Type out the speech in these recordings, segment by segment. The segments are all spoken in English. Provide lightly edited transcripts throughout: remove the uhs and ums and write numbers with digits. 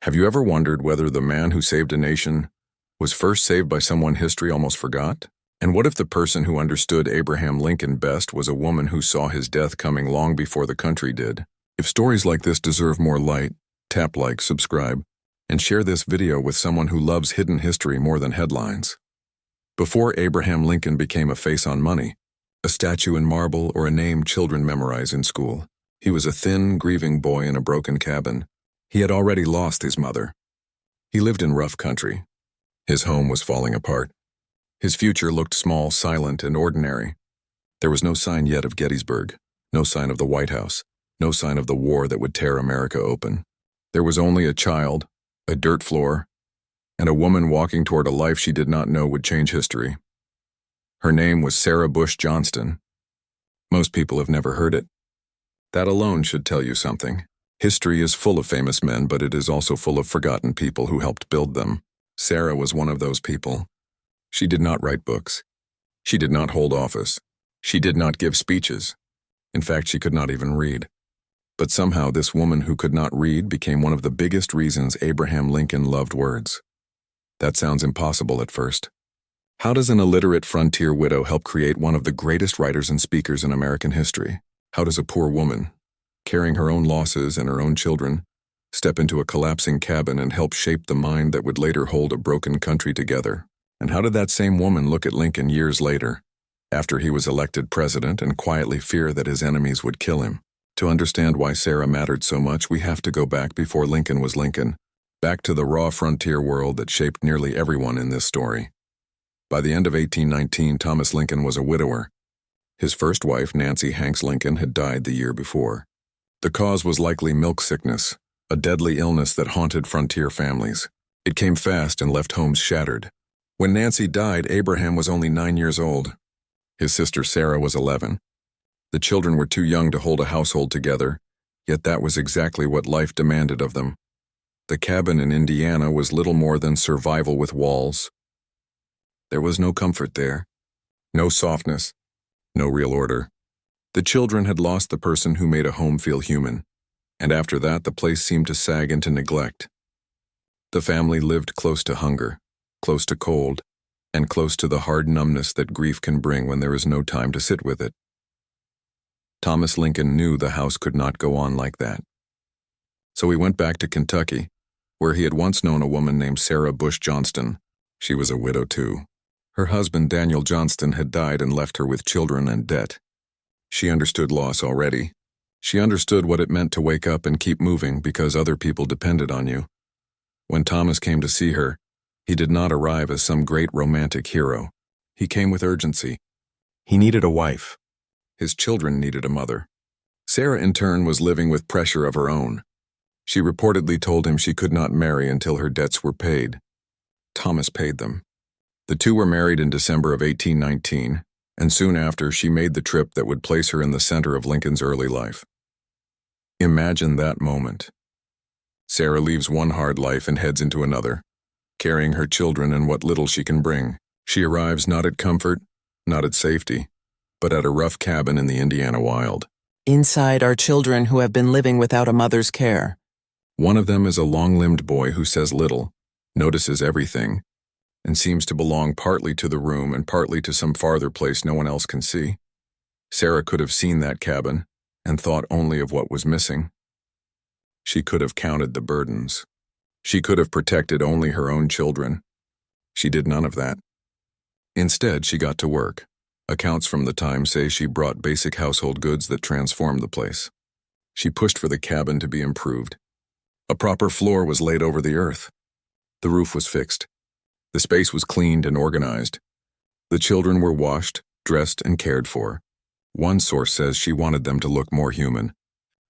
Have you ever wondered whether the man who saved a nation was first saved by someone history almost forgot? And what if the person who understood Abraham Lincoln best was a woman who saw his death coming long before the country did? If stories like this deserve more light, tap like, subscribe, and share this video with someone who loves hidden history more than headlines. Before Abraham Lincoln became a face on money, a statue in marble, or a name children memorize in school, he was a thin, grieving boy in a broken cabin. He had already lost his mother. He lived in rough country. His home was falling apart. His future looked small, silent, and ordinary. There was no sign yet of Gettysburg, no sign of the White House, no sign of the war that would tear America open. There was only a child, a dirt floor, and a woman walking toward a life she did not know would change history. Her name was Sarah Bush Johnston. Most people have never heard it. That alone should tell you something. History is full of famous men, but it is also full of forgotten people who helped build them. Sarah was one of those people. She did not write books. She did not hold office. She did not give speeches. In fact, she could not even read. But somehow this woman who could not read became one of the biggest reasons Abraham Lincoln loved words. That sounds impossible at first. How does an illiterate frontier widow help create one of the greatest writers and speakers in American history? How does a poor woman, carrying her own losses and her own children, step into a collapsing cabin and help shape the mind that would later hold a broken country together? And how did that same woman look at Lincoln years later, after he was elected president, and quietly fear that his enemies would kill him? To understand why Sarah mattered so much, we have to go back before Lincoln was Lincoln, back to the raw frontier world that shaped nearly everyone in this story. By the end of 1819, Thomas Lincoln was a widower. His first wife, Nancy Hanks Lincoln, had died the year before. The cause was likely milk sickness, a deadly illness that haunted frontier families. It came fast and left homes shattered. When Nancy died, Abraham was only 9 years old. His sister Sarah was 11. The children were too young to hold a household together, yet that was exactly what life demanded of them. The cabin in Indiana was little more than survival with walls. There was no comfort there, no softness, no real order. The children had lost the person who made a home feel human, and after that the place seemed to sag into neglect. The family lived close to hunger, close to cold, and close to the hard numbness that grief can bring when there is no time to sit with it. Thomas Lincoln knew the house could not go on like that. So he went back to Kentucky, where he had once known a woman named Sarah Bush Johnston. She was a widow too. Her husband, Daniel Johnston, had died and left her with children and debt. She understood loss already. She understood what it meant to wake up and keep moving because other people depended on you. When Thomas came to see her, he did not arrive as some great romantic hero. He came with urgency. He needed a wife. His children needed a mother. Sarah, in turn, was living with pressure of her own. She reportedly told him she could not marry until her debts were paid. Thomas paid them. The two were married in December of 1819, and soon after she made the trip that would place her in the center of Lincoln's early life. Imagine that moment. Sarah leaves one hard life and heads into another, carrying her children and what little she can bring. She arrives not at comfort, not at safety, but at a rough cabin in the Indiana wild. Inside are children who have been living without a mother's care. One of them is a long-limbed boy who says little, notices everything, and seems to belong partly to the room and partly to some farther place no one else can see. Sarah could have seen that cabin and thought only of what was missing. She could have counted the burdens. She could have protected only her own children. She did none of that. Instead, she got to work. Accounts from the time say she brought basic household goods that transformed the place. She pushed for the cabin to be improved. A proper floor was laid over the earth. The roof was fixed. The space was cleaned and organized. The children were washed, dressed, and cared for. One source says she wanted them to look more human.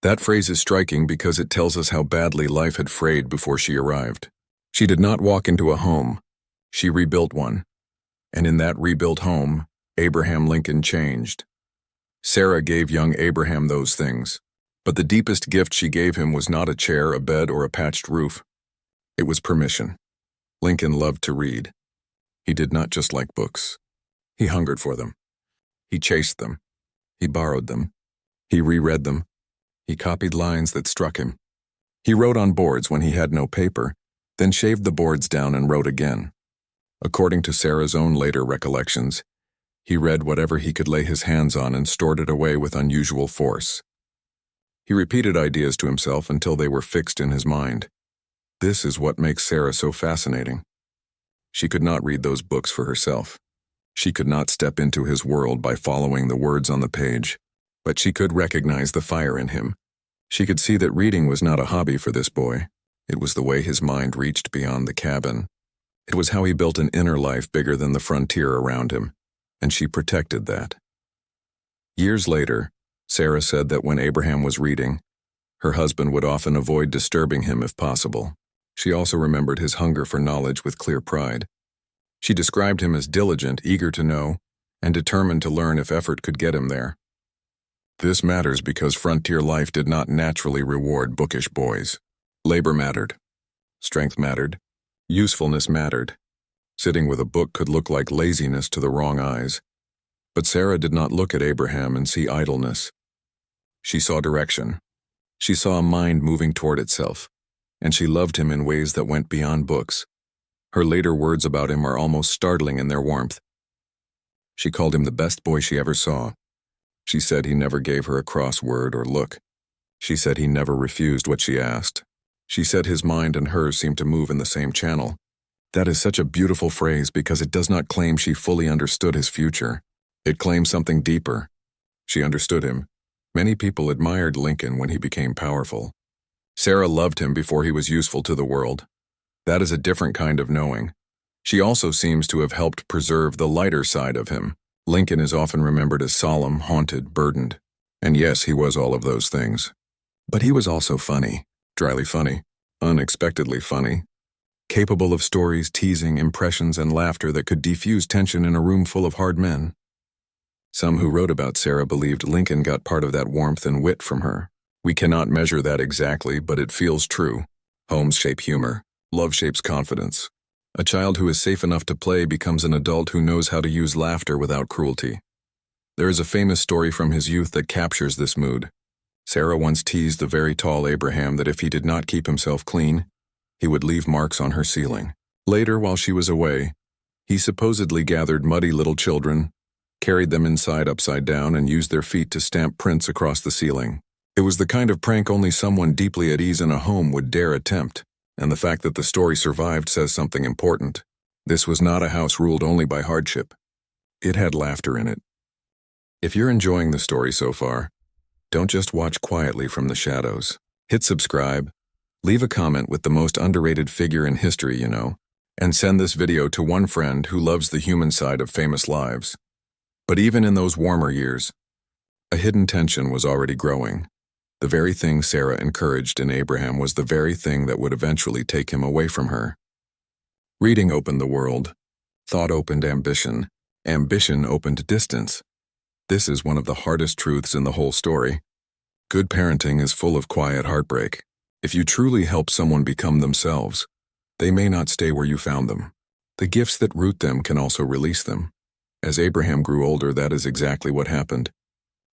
That phrase is striking because it tells us how badly life had frayed before she arrived. She did not walk into a home. She rebuilt one. And in that rebuilt home, Abraham Lincoln changed. Sarah gave young Abraham those things. But the deepest gift she gave him was not a chair, a bed, or a patched roof. It was permission. Lincoln loved to read. He did not just like books. He hungered for them. He chased them. He borrowed them. He reread them. He copied lines that struck him. He wrote on boards when he had no paper, then shaved the boards down and wrote again. According to Sarah's own later recollections, he read whatever he could lay his hands on and stored it away with unusual force. He repeated ideas to himself until they were fixed in his mind. This is what makes Sarah so fascinating. She could not read those books for herself. She could not step into his world by following the words on the page, but she could recognize the fire in him. She could see that reading was not a hobby for this boy. It was the way his mind reached beyond the cabin. It was how he built an inner life bigger than the frontier around him, and she protected that. Years later, Sarah said that when Abraham was reading, her husband would often avoid disturbing him if possible. She also remembered his hunger for knowledge with clear pride. She described him as diligent, eager to know, and determined to learn if effort could get him there. This matters because frontier life did not naturally reward bookish boys. Labor mattered. Strength mattered. Usefulness mattered. Sitting with a book could look like laziness to the wrong eyes. But Sarah did not look at Abraham and see idleness. She saw direction. She saw a mind moving toward itself, and she loved him in ways that went beyond books. Her later words about him are almost startling in their warmth. She called him the best boy she ever saw. She said he never gave her a cross word or look. She said he never refused what she asked. She said his mind and hers seemed to move in the same channel. That is such a beautiful phrase because it does not claim she fully understood his future. It claims something deeper. She understood him. Many people admired Lincoln when he became powerful. Sarah loved him before he was useful to the world. That is a different kind of knowing. She also seems to have helped preserve the lighter side of him. Lincoln is often remembered as solemn, haunted, burdened. And yes, he was all of those things. But he was also funny, dryly funny, unexpectedly funny, capable of stories, teasing, impressions, and laughter that could defuse tension in a room full of hard men. Some who wrote about Sarah believed Lincoln got part of that warmth and wit from her. We cannot measure that exactly, but it feels true. Homes shape humor. Love shapes confidence. A child who is safe enough to play becomes an adult who knows how to use laughter without cruelty. There is a famous story from his youth that captures this mood. Sarah once teased the very tall Abraham that if he did not keep himself clean, he would leave marks on her ceiling. Later, while she was away, he supposedly gathered muddy little children, carried them inside upside down, and used their feet to stamp prints across the ceiling. It was the kind of prank only someone deeply at ease in a home would dare attempt, and the fact that the story survived says something important. This was not a house ruled only by hardship. It had laughter in it. If you're enjoying the story so far, don't just watch quietly from the shadows. Hit subscribe, leave a comment with the most underrated figure in history you know, and send this video to one friend who loves the human side of famous lives. But even in those warmer years, a hidden tension was already growing. The very thing Sarah encouraged in Abraham was the very thing that would eventually take him away from her. Reading opened the world. Thought opened ambition. Ambition opened distance. This is one of the hardest truths in the whole story. Good parenting is full of quiet heartbreak. If you truly help someone become themselves, they may not stay where you found them. The gifts that root them can also release them. As Abraham grew older, that is exactly what happened.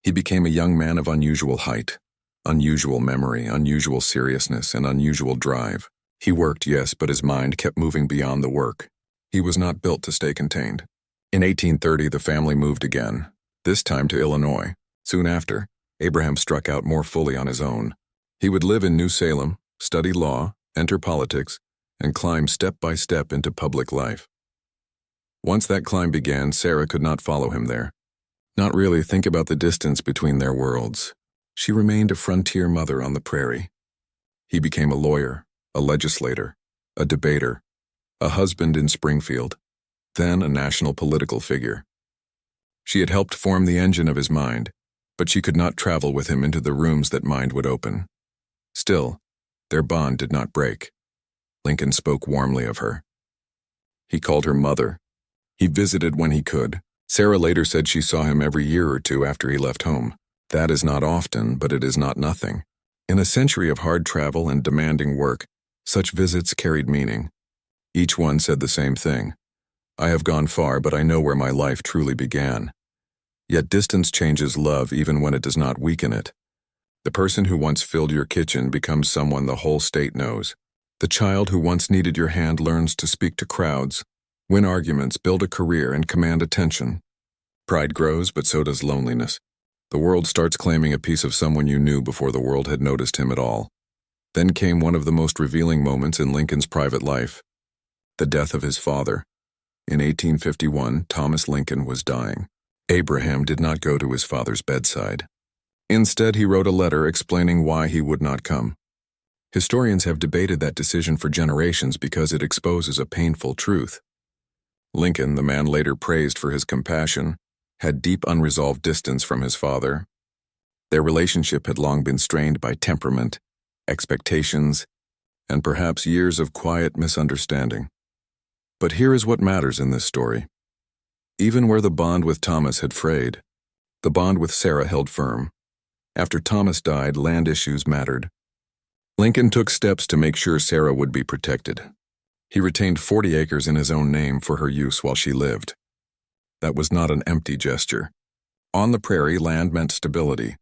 He became a young man of unusual height, unusual memory, unusual seriousness, and unusual drive. He worked, yes, but his mind kept moving beyond the work. He was not built to stay contained. In 1830, the family moved again, this time to Illinois. Soon after, Abraham struck out more fully on his own. He would live in New Salem, study law, enter politics, and climb step by step into public life. Once that climb began, Sarah could not follow him there. Not really think about the distance between their worlds. She remained a frontier mother on the prairie. He became a lawyer, a legislator, a debater, a husband in Springfield, then a national political figure. She had helped form the engine of his mind, but she could not travel with him into the rooms that mind would open. Still, their bond did not break. Lincoln spoke warmly of her. He called her mother. He visited when he could. Sarah later said she saw him every year or two after he left home. That is not often, but it is not nothing. In a century of hard travel and demanding work, such visits carried meaning. Each one said the same thing. I have gone far, but I know where my life truly began. Yet distance changes love even when it does not weaken it. The person who once filled your kitchen becomes someone the whole state knows. The child who once needed your hand learns to speak to crowds, win arguments, build a career, and command attention. Pride grows, but so does loneliness. The world starts claiming a piece of someone you knew before the world had noticed him at all. Then came one of the most revealing moments in Lincoln's private life: the death of his father. In 1851, Thomas Lincoln was dying. Abraham did not go to his father's bedside. Instead, he wrote a letter explaining why he would not come. Historians have debated that decision for generations because it exposes a painful truth. Lincoln, the man later praised for his compassion, had deep unresolved distance from his father. Their relationship had long been strained by temperament, expectations, and perhaps years of quiet misunderstanding. But here is what matters in this story. Even where the bond with Thomas had frayed, the bond with Sarah held firm. After Thomas died, land issues mattered. Lincoln took steps to make sure Sarah would be protected. He retained 40 acres in his own name for her use while she lived. That was not an empty gesture. On the prairie, land meant stability.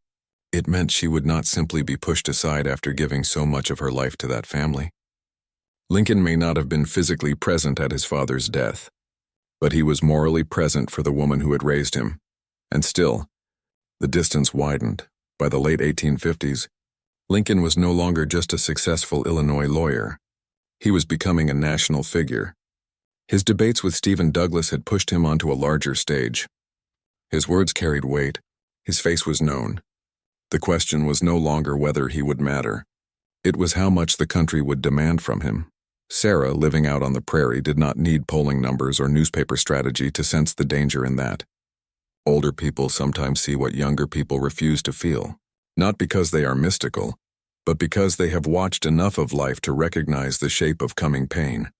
It meant she would not simply be pushed aside after giving so much of her life to that family. Lincoln may not have been physically present at his father's death, but he was morally present for the woman who had raised him. And still, the distance widened. By the late 1850s, Lincoln was no longer just a successful Illinois lawyer. He was becoming a national figure. His debates with Stephen Douglas had pushed him onto a larger stage. His words carried weight. His face was known. The question was no longer whether he would matter. It was how much the country would demand from him. Sarah, living out on the prairie, did not need polling numbers or newspaper strategy to sense the danger in that. Older people sometimes see what younger people refuse to feel, not because they are mystical, but because they have watched enough of life to recognize the shape of coming pain.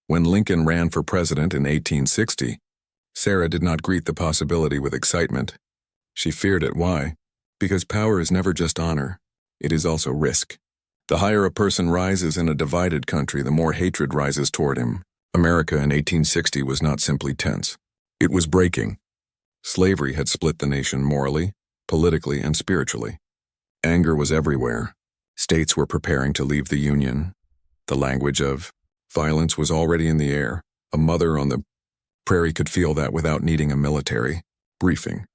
When Lincoln ran for president in 1860, Sarah did not greet the possibility with excitement. She feared it. Why? Because power is never just honor. It is also risk. The higher a person rises in a divided country, the more hatred rises toward him. America in 1860 was not simply tense. It was breaking. Slavery had split the nation morally, politically, and spiritually. Anger was everywhere. States were preparing to leave the Union. The language of violence was already in the air. A mother on the prairie could feel that without needing a military briefing.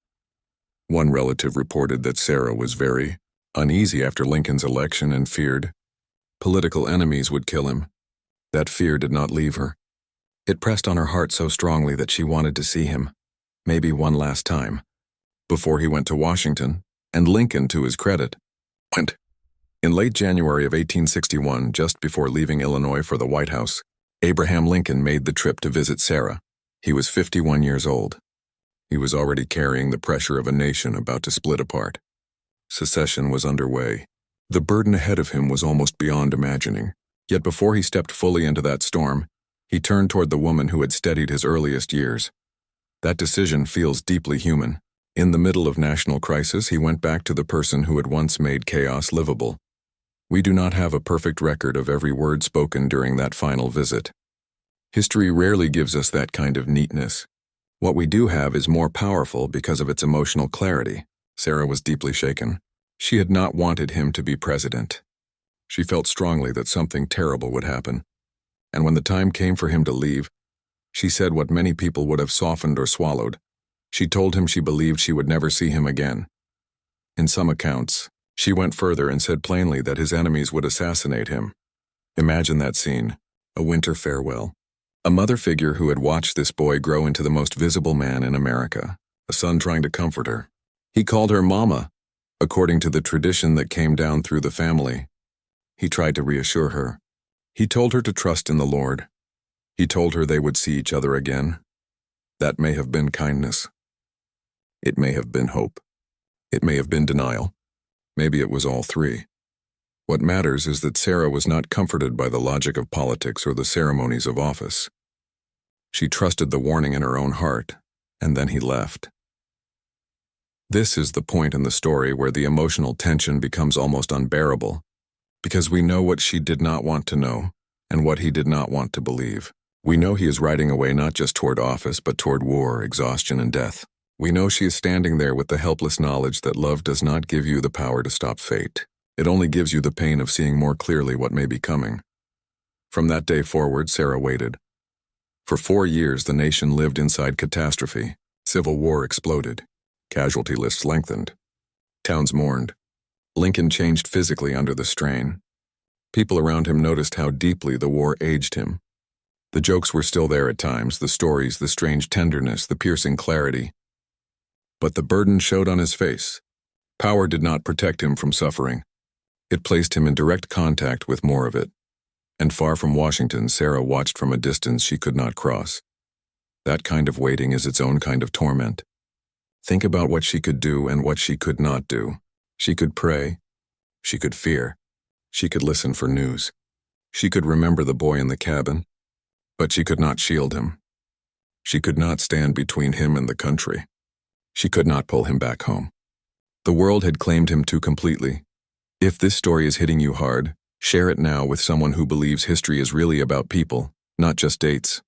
One relative reported that Sarah was very uneasy after Lincoln's election and feared political enemies would kill him. That fear did not leave her. It pressed on her heart so strongly that she wanted to see him, maybe one last time, before he went to Washington, and Lincoln, to his credit, went. In late January of 1861, just before leaving Illinois for the White House, Abraham Lincoln made the trip to visit Sarah. He was 51 years old. He was already carrying the pressure of a nation about to split apart. Secession was underway. The burden ahead of him was almost beyond imagining. Yet before he stepped fully into that storm, he turned toward the woman who had steadied his earliest years. That decision feels deeply human. In the middle of national crisis, he went back to the person who had once made chaos livable. We do not have a perfect record of every word spoken during that final visit. History rarely gives us that kind of neatness. What we do have is more powerful because of its emotional clarity. Sarah was deeply shaken. She had not wanted him to be president. She felt strongly that something terrible would happen. And when the time came for him to leave, she said what many people would have softened or swallowed. She told him she believed she would never see him again. In some accounts, she went further and said plainly that his enemies would assassinate him. Imagine that scene, a winter farewell. A mother figure who had watched this boy grow into the most visible man in America, a son trying to comfort her. He called her Mama, according to the tradition that came down through the family. He tried to reassure her. He told her to trust in the Lord. He told her they would see each other again. That may have been kindness. It may have been hope. It may have been denial. Maybe it was all three. What matters is that Sarah was not comforted by the logic of politics or the ceremonies of office. She trusted the warning in her own heart, and then he left. This is the point in the story where the emotional tension becomes almost unbearable, because we know what she did not want to know, and what he did not want to believe. We know he is riding away not just toward office, but toward war, exhaustion, and death. We know she is standing there with the helpless knowledge that love does not give you the power to stop fate. It only gives you the pain of seeing more clearly what may be coming. From that day forward, Sarah waited. For 4 years, the nation lived inside catastrophe. Civil war exploded. Casualty lists lengthened. Towns mourned. Lincoln changed physically under the strain. People around him noticed how deeply the war aged him. The jokes were still there at times, the stories, the strange tenderness, the piercing clarity. But the burden showed on his face. Power did not protect him from suffering. It placed him in direct contact with more of it. And far from Washington, Sarah watched from a distance she could not cross. That kind of waiting is its own kind of torment. Think about what she could do and what she could not do. She could pray. She could fear. She could listen for news. She could remember the boy in the cabin. But she could not shield him. She could not stand between him and the country. She could not pull him back home. The world had claimed him too completely. If this story is hitting you hard, share it now with someone who believes history is really about people, not just dates.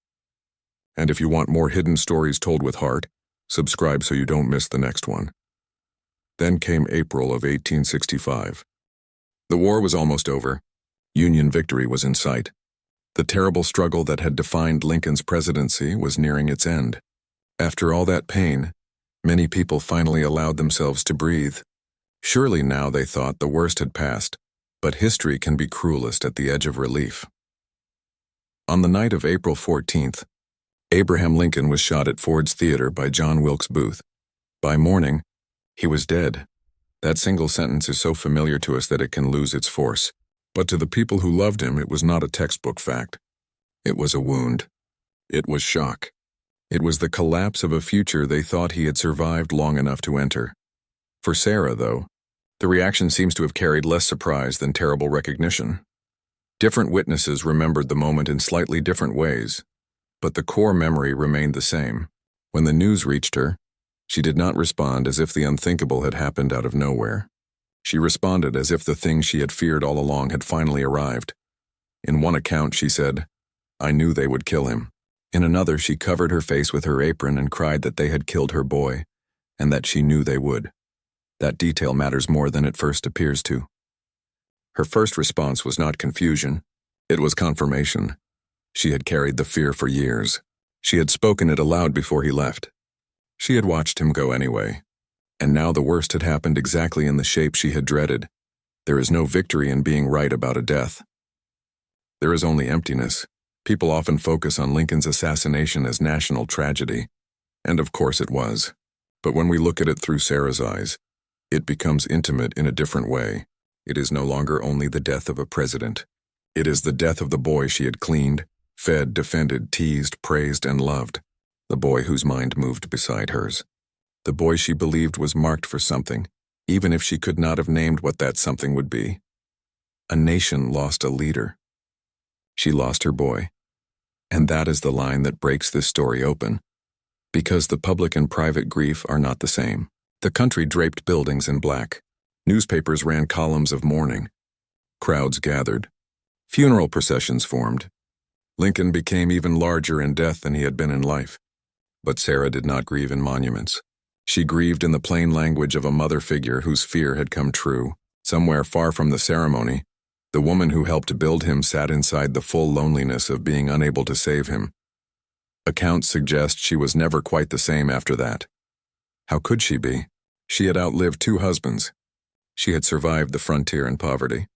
And if you want more hidden stories told with heart, subscribe so you don't miss the next one. Then came April of 1865. The war was almost over. Union victory was in sight. The terrible struggle that had defined Lincoln's presidency was nearing its end. After all that pain, many people finally allowed themselves to breathe. Surely now, they thought, the worst had passed, but history can be cruelest at the edge of relief. On the night of April 14th, Abraham Lincoln was shot at Ford's Theater by John Wilkes Booth. By morning, he was dead. That single sentence is so familiar to us that it can lose its force. But to the people who loved him, it was not a textbook fact. It was a wound. It was shock. It was the collapse of a future they thought he had survived long enough to enter. For Sarah, though, the reaction seems to have carried less surprise than terrible recognition. Different witnesses remembered the moment in slightly different ways, but the core memory remained the same. When the news reached her, she did not respond as if the unthinkable had happened out of nowhere. She responded as if the thing she had feared all along had finally arrived. In one account, she said, "I knew they would kill him." In another, she covered her face with her apron and cried that they had killed her boy, and that she knew they would. That detail matters more than it first appears to. Her first response was not confusion. It was confirmation. She had carried the fear for years. She had spoken it aloud before he left. She had watched him go anyway. And now the worst had happened exactly in the shape she had dreaded. There is no victory in being right about a death. There is only emptiness. People often focus on Lincoln's assassination as national tragedy. And of course it was. But when we look at it through Sarah's eyes, it becomes intimate in a different way. It is no longer only the death of a president. It is the death of the boy she had cleaned, fed, defended, teased, praised, and loved. The boy whose mind moved beside hers. The boy she believed was marked for something, even if she could not have named what that something would be. A nation lost a leader. She lost her boy. And that is the line that breaks this story open. Because the public and private grief are not the same. The country draped buildings in black. Newspapers ran columns of mourning. Crowds gathered. Funeral processions formed. Lincoln became even larger in death than he had been in life. But Sarah did not grieve in monuments. She grieved in the plain language of a mother figure whose fear had come true. Somewhere far from the ceremony, the woman who helped build him sat inside the full loneliness of being unable to save him. Accounts suggest she was never quite the same after that. How could she be? She had outlived 2 husbands. She had survived the frontier and poverty.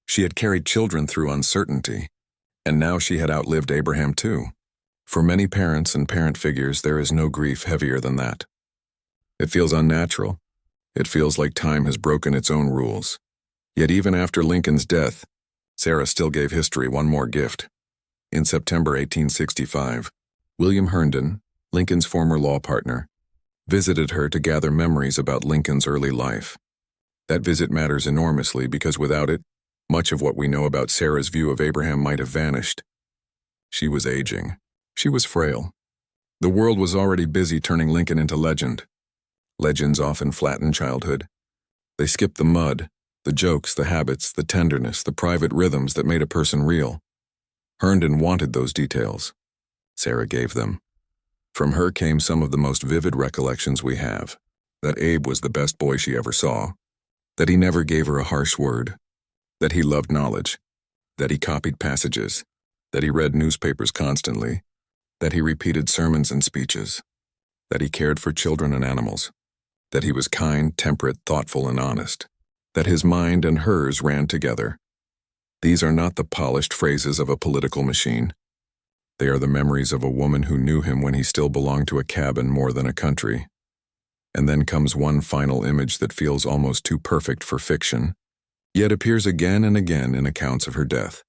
She had carried children through uncertainty. And now she had outlived Abraham too. For many parents and parent figures, there is no grief heavier than that. It feels unnatural. It feels like time has broken its own rules. Yet even after Lincoln's death, Sarah still gave history one more gift. In September 1865, William Herndon, Lincoln's former law partner, visited her to gather memories about Lincoln's early life. That visit matters enormously because without it, much of what we know about Sarah's view of Abraham might have vanished. She was aging. She was frail. The world was already busy turning Lincoln into legend. Legends often flatten childhood. They skip the mud, the jokes, the habits, the tenderness, the private rhythms that made a person real. Herndon wanted those details. Sarah gave them. From her came some of the most vivid recollections we have. That Abe was the best boy she ever saw. That he never gave her a harsh word. That he loved knowledge. That he copied passages. That he read newspapers constantly. That he repeated sermons and speeches. That he cared for children and animals. That he was kind, temperate, thoughtful, and honest. That his mind and hers ran together. These are not the polished phrases of a political machine. They are the memories of a woman who knew him when he still belonged to a cabin more than a country. And then comes one final image that feels almost too perfect for fiction, yet appears again and again in accounts of her death.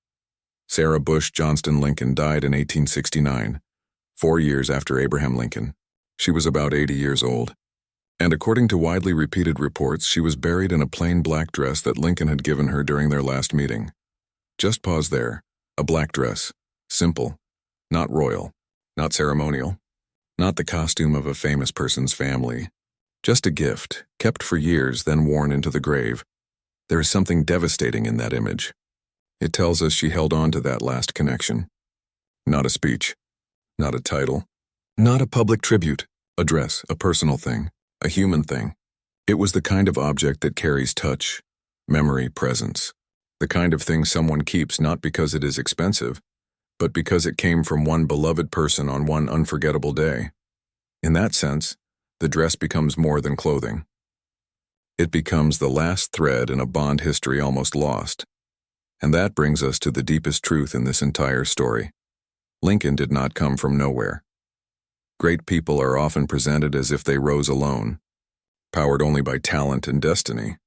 Sarah Bush Johnston Lincoln died in 1869, 4 years after Abraham Lincoln. She was about 80 years old. And according to widely repeated reports, she was buried in a plain black dress that Lincoln had given her during their last meeting. Just pause there. A black dress. Simple. Not royal. Not ceremonial. Not the costume of a famous person's family. Just a gift, kept for years, then worn into the grave. There is something devastating in that image. It tells us she held on to that last connection. Not a speech. Not a title. Not a public tribute. A dress, a personal thing. A human thing. It was the kind of object that carries touch, memory, presence. The kind of thing someone keeps not because it is expensive, but because it came from one beloved person on one unforgettable day. In that sense, the dress becomes more than clothing. It becomes the last thread in a bond history almost lost. And that brings us to the deepest truth in this entire story. Lincoln did not come from nowhere. Great people are often presented as if they rose alone, powered only by talent and destiny.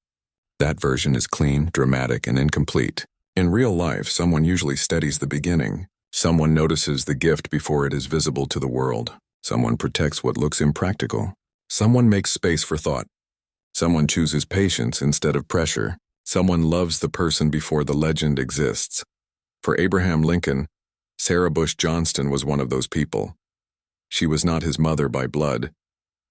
That version is clean, dramatic, and incomplete. In real life, someone usually steadies the beginning. Someone notices the gift before it is visible to the world. Someone protects what looks impractical. Someone makes space for thought. Someone chooses patience instead of pressure. Someone loves the person before the legend exists. For Abraham Lincoln, Sarah Bush Johnston was one of those people. She was not his mother by blood,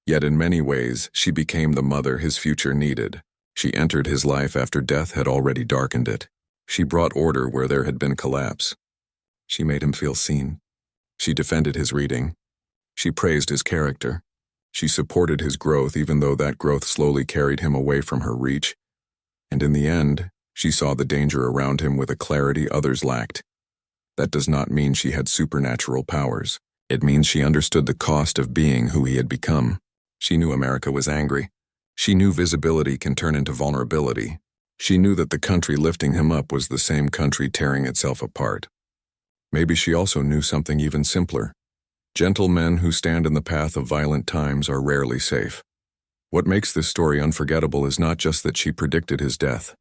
yet in many ways she became the mother his future needed. She entered his life after death had already darkened it. She brought order where there had been collapse. She made him feel seen. She defended his reading. She praised his character. She supported his growth even though that growth slowly carried him away from her reach. And in the end, she saw the danger around him with a clarity others lacked. That does not mean she had supernatural powers. It means she understood the cost of being who he had become. She knew America was angry. She knew visibility can turn into vulnerability. She knew that the country lifting him up was the same country tearing itself apart. Maybe she also knew something even simpler. Gentle men who stand in the path of violent times are rarely safe. What makes this story unforgettable is not just that she predicted his death.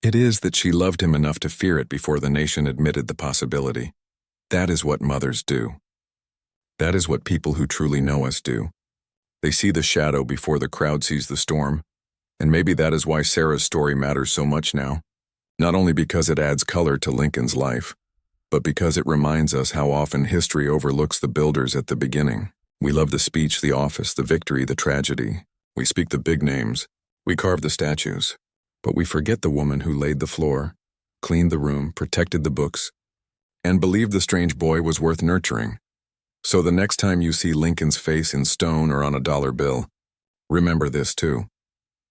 It is that she loved him enough to fear it before the nation admitted the possibility. That is what mothers do. That is what people who truly know us do. They see the shadow before the crowd sees the storm, and maybe that is why Sarah's story matters so much now. Not only because it adds color to Lincoln's life, but because it reminds us how often history overlooks the builders at the beginning. We love the speech, the office, the victory, the tragedy. We speak the big names. We carve the statues. But we forget the woman who laid the floor, cleaned the room, protected the books, and believed the strange boy was worth nurturing. So the next time you see Lincoln's face in stone or on a dollar bill, remember this too.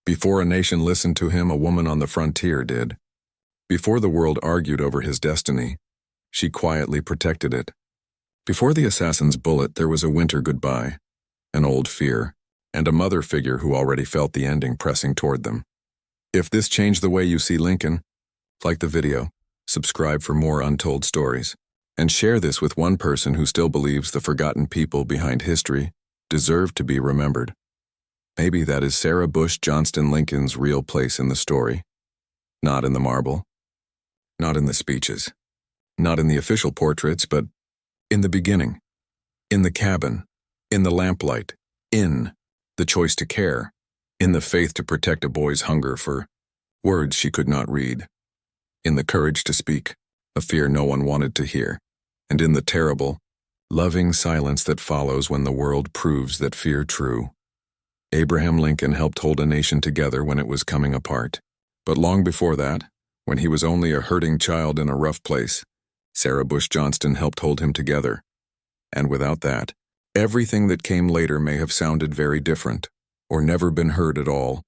Before a nation listened to him, a woman on the frontier did. Before the world argued over his destiny, she quietly protected it. Before the assassin's bullet, there was a winter goodbye, an old fear, and a mother figure who already felt the ending pressing toward them. If this changed the way you see Lincoln, like the video, subscribe for more untold stories. And share this with one person who still believes the forgotten people behind history deserve to be remembered. Maybe that is Sarah Bush Johnston Lincoln's real place in the story. Not in the marble. Not in the speeches. Not in the official portraits, but in the beginning. In the cabin. In the lamplight. In the choice to care. In the faith to protect a boy's hunger for words she could not read. In the courage to speak, a fear no one wanted to hear. And in the terrible, loving silence that follows when the world proves that fear true. Abraham Lincoln helped hold a nation together when it was coming apart. But long before that, when he was only a hurting child in a rough place, Sarah Bush Johnston helped hold him together. And without that, Everything that came later may have sounded very different, or never been heard at all,